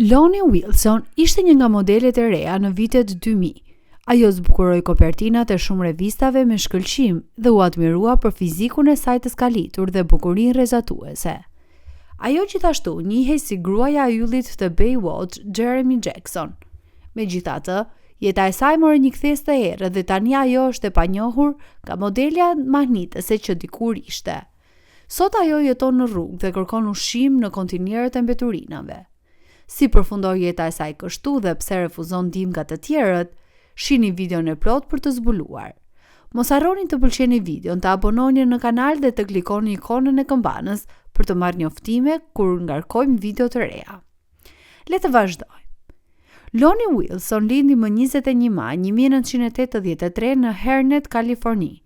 Lonnie Wilson ishte një nga modelet e reja në vitet 2000. Ajo zbukuroi kopertinat e shumë revistave me shkëlqim dhe u admirua për fizikun e saj të skalitur dhe bukurinë rrezatuese. Ajo gjithashtu njihej si gruaja e yllit të Baywatch, Jeremy Jackson. Megjithatë, jeta e saj mori një kthes të errët dhe tani ajo është e panjohur nga modelja mahnitëse që dikur ishte. Sot ajo jeton në rrugë dhe kërkon ushqim në kontinierët e mbeturinave. Si përfundoi jeta e saj kështu dhe pse refuzon ndihmë nga të tjerët, shihni videon e plot për të zbuluar. Mos harroni të pëlqeni videon, të abononi në kanal dhe të klikoni ikonën e këmbanës për të marrë njoftime kur ngarkojmë video të reja. Le të vazhdojmë. Lonnie Wilson lindi më 21 maj 1983 në Harnett, Kaliforni.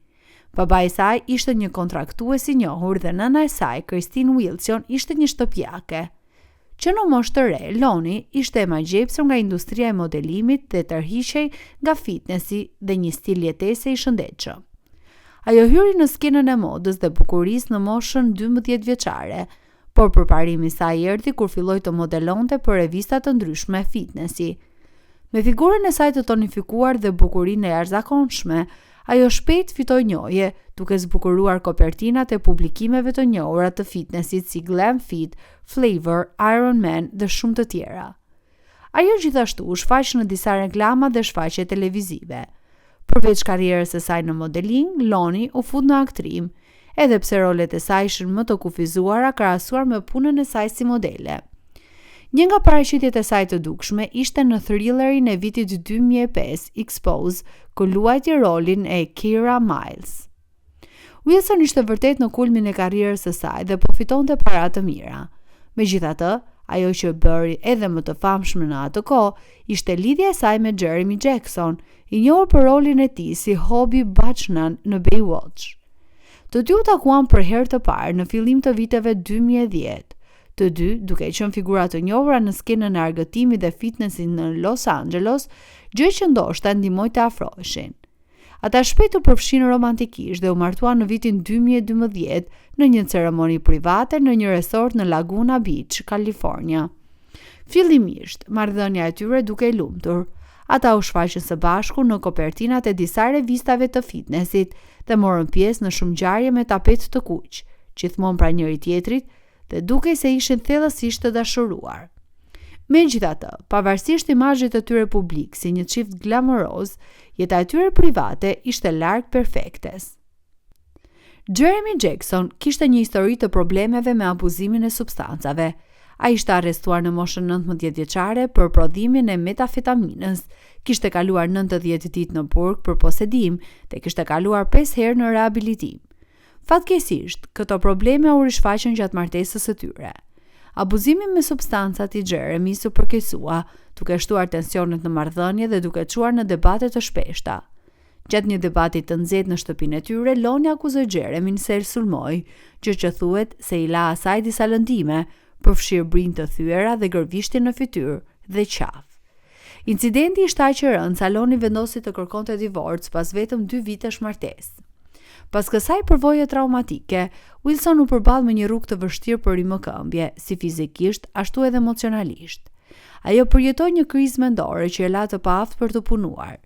Babai i saj ishte një kontraktues i njohur dhe nëna e saj, Christine Wilson, ishte një shtëpiake. Që në moshë të re, Lonnie ishte e magjepsur nga industria e modelimit dhe tërhiqej nga fitnessi dhe një stil jetese i shëndetshëm. Ajo hyri në skenën e modës dhe bukurisë në moshën 12 vjeçare, por përparimi i saj erdhi kur filloi të modelonte për revista të ndryshme fitnessi. Me figurën e saj të tonifikuar dhe bukurinë e jashtëzakonshme, ajo shpejt fitoi njohje, duke zbukuruar kopertinat e publikimeve të njohura të fitnessit si Glam Fit, Flavor, Iron Man dhe shumë të tjera. Ajo gjithashtu u shfaq në disa reklama dhe shfaqje televizive. Përveç karrierës së saj në modeling, Lonnie u fut në aktrim, edhe pse rolet e saj ishin më të kufizuara krahasuar me punën e saj si modele. Një nga paraqitjet e saj të dukshme ishte në thrillerin e vitit 2005, Expose, ku luajti rolin e Keira Miles. Wilson ishte vërtet në kulmin e karrierës së saj dhe po fitonte para të mira. Megjithatë, ajo që bëri edhe më të famshme në atë kohë ishte lidhja e saj me Jeremy Jackson, i njohur për rolin e tij si Hobie Buchanan në Baywatch. Të dy u takuan për herë të parë në fillim të viteve 2010. Të dy, duke qenë figura të njohura në skenën e argëtimit dhe fitnessit në Los Angeles, gjë që ndoshta ndihmoi të afroheshin. Ata shpejt u përfshin romantikisht dhe u martuan në vitin 2012 në një ceremoni private në një resort në Laguna Beach, Kalifornia. Fillimisht, marrëdhënia e tyre dukej lumtur. Ata u shfaqën së bashku në kopertinat e disa revistave të fitnessit dhe morën pjesë në shumë ngjarje me tapet të kuq, gjithmonë pranë njëri tjetrit, dhe dukej se ishin thellësisht të dashuruar. Megjithatë, pavarësisht imazhit të tyre publik si një çift glamoroz, jeta e tyre private ishte larg perfektes. Jeremy Jackson kishte një histori të problemeve me abuzimin e substancave. Ai ishte arrestuar në moshën 19 vjeçare për prodhimin e metafetaminës, kishte kaluar 90 ditë në burg për posedim dhe kishte kaluar 5 herë në rehabilitim. Fatkeqësisht, këto probleme u rishfaqën gjatë martesës së tyre. Abuzimi me substancat i Jeremys u përkeqësua, duke shtuar tensionet në marrëdhënie dhe duke çuar në debate të shpeshta. Gjatë një debati të nxehtë në shtëpinë e tyre, Lonnie akuzoi Jeremyn se e sulmoi, gjë që thuhet se i la asaj disa lëndime, përfshirë brinjë të thyera dhe gërvishtje në fytyrë dhe qaf. Incidenti ishte aq i rëndë sa Lonnie vendosi të kërkonte divorc pas vetëm 2 vitesh martesë. Pas kësaj përvoje traumatike, Wilson u përball me një rrugë të vështirë për rimëkëmbje, si fizikisht, ashtu edhe emocionalisht. Ajo përjetoi një krizë mendore që e la të paaftë për të punuar.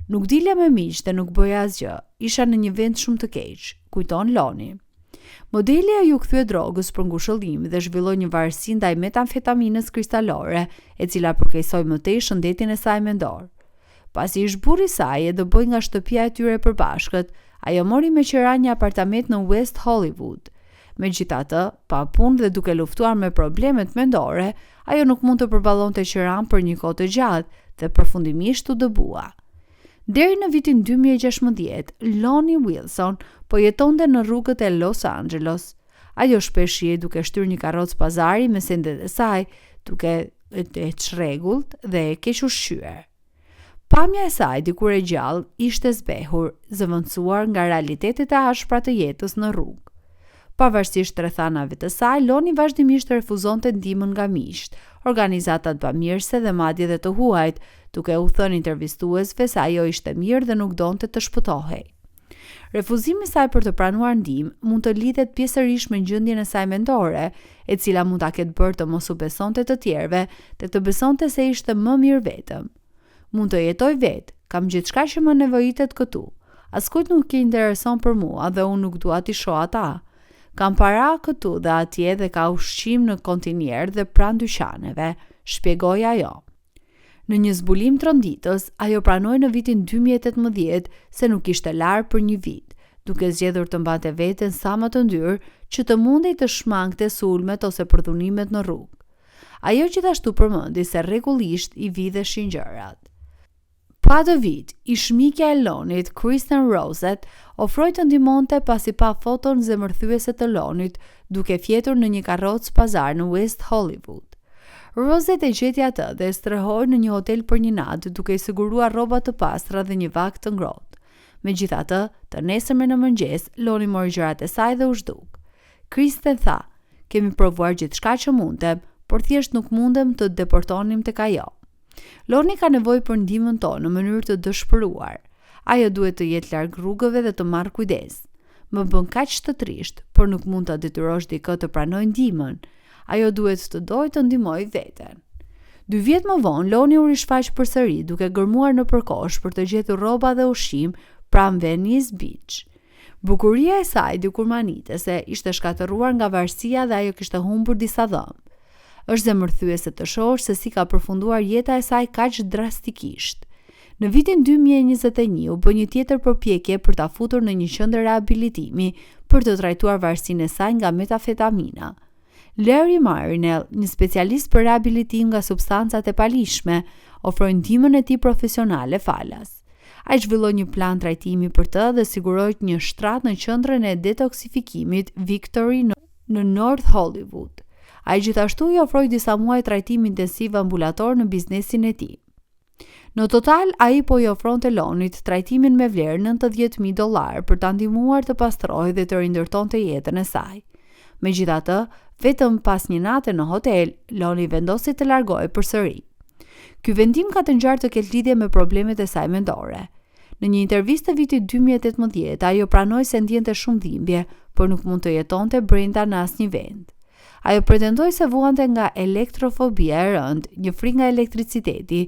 Nuk dilja me miq dhe nuk bëja asgjë, isha në një vend shumë të keq, kujton Lonnie. Modelja ju kthye drogës për ngushëllim dhe zhvilloi një varësi ndaj metamfetaminës kristalore, e cila përkeqësoi më tej shëndetin e saj mendor. Pasi ish burri i saj e dëboi nga shtëpia e tyre e përbashkët, ajo mori me qira një apartament në West Hollywood. Megjithatë, pa punë dhe duke luftuar me problemet mendore, ajo nuk mund të përballonte qiran për një kohë të gjatë dhe përfundimisht u dëbua. Deri në vitin 2016, Lonnie Wilson po jetonte në rrugët e Los Angeles. Ajo shpesh shihej duke shtyrë një karrocë pazari me sendet e saj, duke e çrregullt dhe e keq ushqyer. Pamja e saj dikur e gjallë ishte zbehur, zëvendësuar nga realitetet e ashpra të jetës në rrugë. Pavarësisht rrethanave të saj, Lonnie vazhdimisht refuzonte ndihmën nga miqt, organizatat bamirëse dhe madje edhe të huajt, duke u thënë intervistuesve se ajo ishte mirë dhe nuk donte të shpëtohej. Refuzimi i saj për të pranuar ndihmë mund të lidhet pjesërisht me gjendjen e saj mendore, e cila mund ta ketë bërë të mos u besonte të tjerëve dhe të besonte se ishte më mirë vetëm. Mund të jetoj vetë, kam gjithçka që më nevojitet këtu. Askujt nuk i intereson për mua dhe unë nuk dua t'i shoh ata. Kam para këtu dhe atje dhe ka ushqim në kontinier dhe pranë dyqaneve, shpjegoi ajo. Në një zbulim tronditës, ajo pranoi në vitin 2018 se nuk ishte larë për një vit, duke zgjedhur të mbante veten sa më të ndyrë që të mundej të shmangte sulmet ose përdhunimet në rrugë. Ajo gjithashtu përmendi se rregullisht i vidheshin gjërat. Pa atë vit, ishmikja e Lonit, Kristen Rosett, ofroi të ndihmonte pasi pa foton zemërthyese të Lonit duke fjetur në një karrocë pazar në West Hollywood. Rosett e gjeti atë dhe strehoi në një hotel për një natë duke i siguruar rroba të pastra dhe një vak të ngrohtë. Megjithatë, të nesërmen në mëngjes, Loni mori gjërat e saj dhe u zhduk. Kristen tha: "Kemi provuar gjithçka që mundem, por thjesht nuk mundem të deportonim tek ajo. Loni ka nevojë për ndihmën tonë në mënyrë të dëshpëruar. Ajo duhet të jetë larg rrugëve dhe të marrë kujdes. Më bën kaq të trisht, por nuk mund ta detyrosh dikë të pranojë ndihmën. Ajo duhet të dojë të ndihmojë veten." 2 vjet më vonë, Loni u rishfaq përsëri duke gërmuar në përkohsh për të gjetur rroba dhe ushqim pranë Venice Beach. Bukuria e saj dikurmanitese ishte shkatëruar nga varësia dhe ajo kishte humbur disa dhëmb. Është zemërthyese të shohësh se si ka përfunduar jeta e saj kaq drastikisht. Në vitin 2021 u bë një tjetër përpjekje për ta futur në një qendër rehabilitimi për të trajtuar varësinë e saj nga metafetamina. Larry Marinell, një specialist për rehabilitim nga substancat e palishme, ofroi ndihmën e tij profesionale falas. Ai zhvilloi një plan trajtimi për të dhe siguroi një shtrat në qendrën e detoksifikimit Victory në North Hollywood. Ai gjithashtu i ofroi disa muaj trajtim intensiv ambulator në biznesin e tij. Në total, ai po i ofronte Lonit trajtimin me vlerë $90,000 për ta ndihmuar të pastrohej dhe të rindërtonte jetën e saj. Megjithatë, vetëm pas një nate në hotel, Loni vendosi të largohej përsëri. Ky vendim ka të ngjarë të ketë lidhje me problemet e saj mendore. Në një intervistë të vitit 2018, ajo pranoi se ndjente shumë dhimbje, por nuk mund të jetonte brenda në asnjë vend. Ajo pretendoi se vuante nga elektrofobia e rëndë, një frikë nga elektriciteti,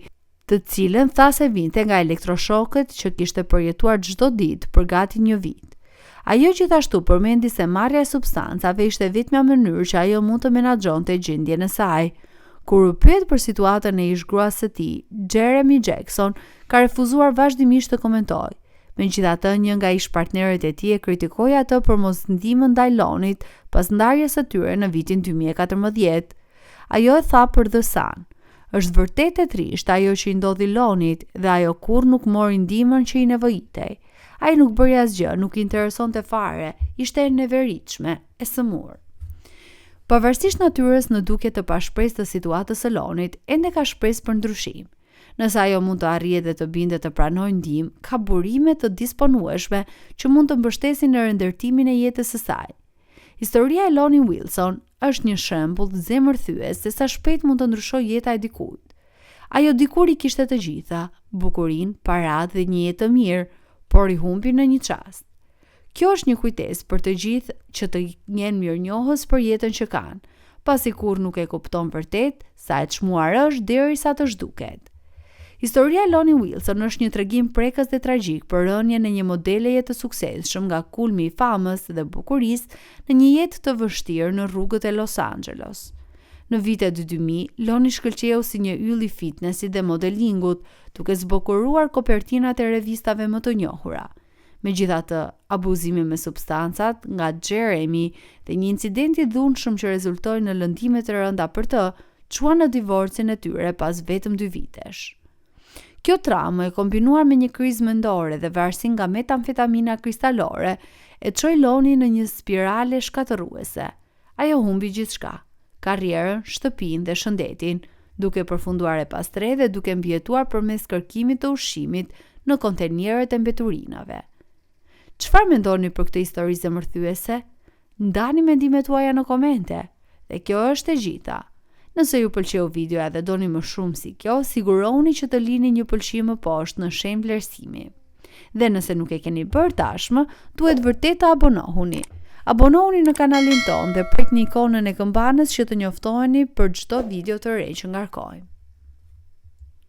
të cilën tha se vinte nga elektroshokët që kishte përjetuar çdo ditë për gati një vit. Ajo gjithashtu përmendi se marrja e substancave ishte vetmja mënyrë që ajo mund të menaxhonte gjendjen e saj. Kur u pyet për situatën e ish-gruas së tij, Jeremy Jackson ka refuzuar vazhdimisht të komentojë. Megjithatë, një nga ish-partnerët e tij e kritikoi atë për mosndihmën ndaj Lonit pas ndarjes së tyre në vitin 2014. Ajo e tha për The Sun: "Është vërtet e trisht ajo që i ndodhi Lonit dhe ajo kurrë nuk mori ndihmën që i nevojitej. Ai nuk bëri asgjë, nuk i interesonte fare, ishte e neveritshme, e sëmurë." Pavarësisht natyrës në duke të pashpresë të situatës së Lonit, ende ka shpresë për ndryshim. Nëse ajo mund të arrijë dhe të bindet të pranojë ndihmë, ka burime të disponueshme që mund të mbështesin në rindërtimin e jetës së saj. Historia e Lonnie Wilson është një shembull zemërthyes se sa shpejt mund të ndryshojë jeta e dikujt. Ajo dikur i kishte të gjitha, bukurinë, paratë dhe një jetë të mirë, por i humbi në një çast. Kjo është një kujtesë për të gjithë që të jenë mirënjohës për jetën që kanë, pasi kur nuk e kupton vërtet sa e çmuar është derisa të zhduket. Historia e Lonnie Wilson është një tregim prekës dhe tragjik për rënjen e një modeleje të suksesshëm nga kulmi i famës dhe bukurisë në një jetë të vështirë në rrugët e Los Angeles. Në vitet 2000, Lonnie shkëlqeu si një yll i fitnessit dhe modelingut, duke zbukuruar kopertinat e revistave më të njohura. Megjithatë, abuzimi me substancat nga Jeremy dhe një incident i dhunshëm që rezultoi në lëndime të rënda për të, çuan në divorcin e tyre pas vetëm 2 vitesh. Kjo traumë e kombinuar me një krizë mendore dhe varësi nga metamfetamina kristalore e çoi Lonnie në një spirale shkatërruese. Ajo humbi gjithçka: karrierën, shtëpinë dhe shëndetin, duke përfunduar e pas tre dhe duke mbijetuar përmes kërkimit të ushqimit në kontenierët e mbeturinave. Çfarë mendoni për këtë histori zemërthyese? Ndani mendimet tuaja në komente. Dhe kjo është e gjitha. Nëse ju pëlqeu videoja dhe doni më shumë si kjo, siguroni që të lini një pëlqim më poshtë në shenjë vlerësimi. Dhe nëse nuk e keni bërë tashmë, duhet vërtet të abonohuni. Abonohuni në kanalin tonë dhe prekni ikonën e këmbanës që të njoftoheni për çdo video të re që ngarkojmë.